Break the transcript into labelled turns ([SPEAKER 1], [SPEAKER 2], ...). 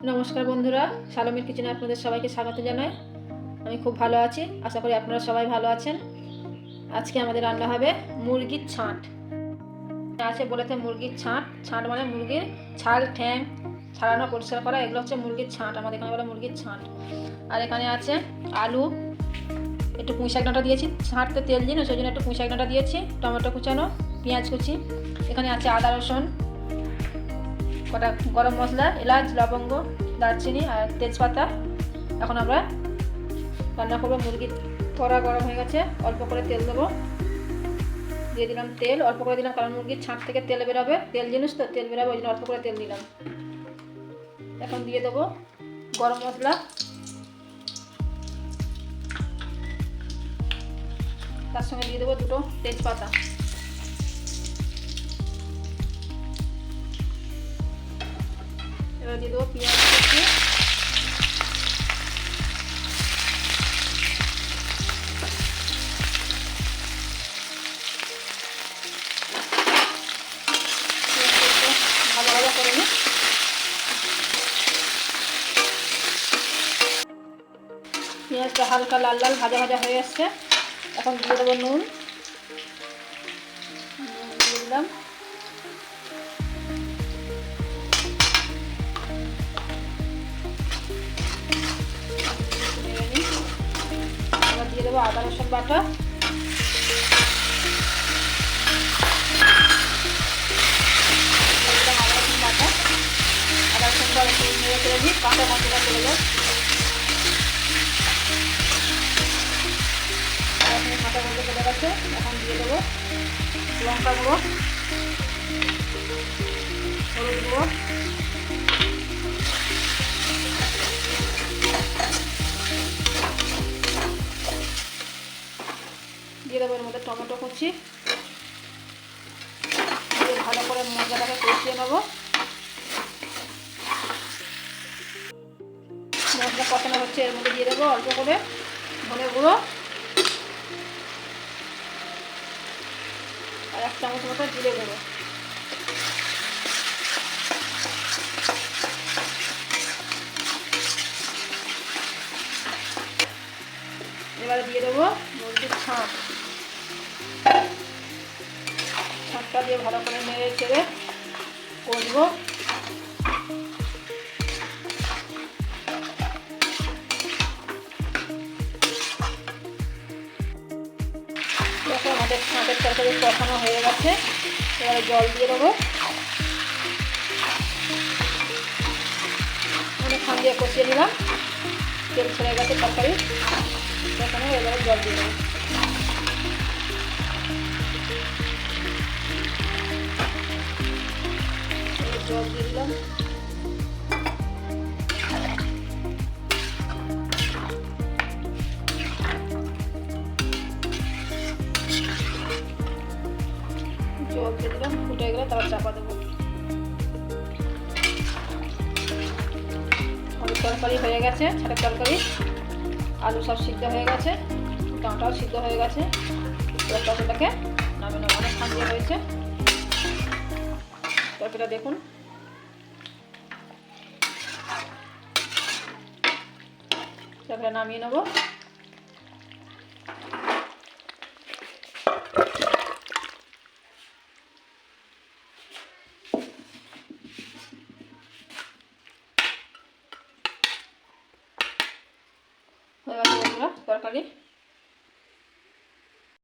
[SPEAKER 1] নমস্কার বন্ধুরা, সালমির কিচেনে আপনাদের সবাইকে স্বাগত জানাই। আমি খুব ভালো আছি, আশা করি আপনারা সবাই ভালো আছেন। আজকে আমাদের রান্না হবে মুরগির ছাঁট। আছে বলেছে মুরগির ছাঁট, ছাঁট মানে মুরগির ছাল ঠ্যাং ছাড়ানো পরিষ্কার করা, এগুলো হচ্ছে মুরগির ছাঁট। আমাদের এখানে বলে মুরগির ছাঁট। আর এখানে আছে আলু, একটু পুঁই শাক ডাঁটা দিয়েছি, ছাঁটতে তেল দিন সেই জন্য একটু পুঁই শাক ডাঁটা দিয়েছি, টমেটো কুচানো, পেঁয়াজ কুচি, এখানে আছে আদা রসুন, কটা গরম মশলা, এলাচ, লবঙ্গ, দারচিনি আর তেজপাতা। এখন আমরা রান্না করবো। মুরগির কড়া গরম হয়ে গেছে, অল্প করে তেল দেবো, দিয়ে দিলাম তেল, অল্প করে দিলাম কারণ মুরগির ছাঁট থেকে তেল বেরোবে, তেল জিনিস তো তেল বেরোবে, ওই জন্য অল্প করে তেল দিলাম। এখন দিয়ে দেবো গরম মশলা, তার সঙ্গে দিয়ে দেবো দুটো তেজপাতা। এবার দিয়ে দেবো পেঁয়াজ কুচি, ভালো ভালো করে নিই। পেঁয়াজটা হালকা লাল লাল ভাজা ভাজা হয়ে আসছে। এখন দিয়ে দেবো নুন, দিয়ে দিলাম। এবার দিয়ে দেবো আদা রসুন বাটা, আদা রসুনটা একটু নেড়ে চলে দিই, কাঁচা মশলা চলে যায়। কাঁচা মশলা চলে গেছে। এখন দিয়ে দেবো লঙ্কা গুঁড়ো, হলুদ গুঁড়ো, দিয়ে দেবো এর মধ্যে টমেটো কুচি, দিয়ে ভালো করে মশলাটাকে কষিয়ে নেবো। মশলা কষানো হচ্ছে, এর মধ্যে দিয়ে দেবো অল্প করে ধনে গুঁড়ো আর 1 চামচ মতো জিরে গুঁড়ো। এবারে দিয়ে দেবো মুরগির ছাঁট, ছাঁটটা দিয়ে ভালো করে নেড়ে চেড়ে কষবো। দেখো আমাদের ছাঁটের তরকারি কষানো হয়ে গেছে। এবারে জল দিয়ে দেবো, অনেকক্ষণ দিয়ে কষিয়ে নিলাম, তেল ছেড়ে গেছে তরকারি। এখানে এবারে জল দিয়ে দেবো। জল দিয়ে দিলাম। জল দিয়ে দিলাম, ফুটে গেলে তারপর চাপা দেবো। তরকারি হয়ে গেছে, ছাটের তরকারি, আলু সব সিদ্ধ হয়ে গেছে, ডাঁটাও সিদ্ধ হয়ে গেছে। এবার তরকারিটাকে নামিয়ে নেবো, অনেক খান দিয়ে হয়েছে তরকারিটা, দেখুন। তরকারিটা নামিয়ে নেবো। হয়ে গেছে বন্ধুরা তরকারি।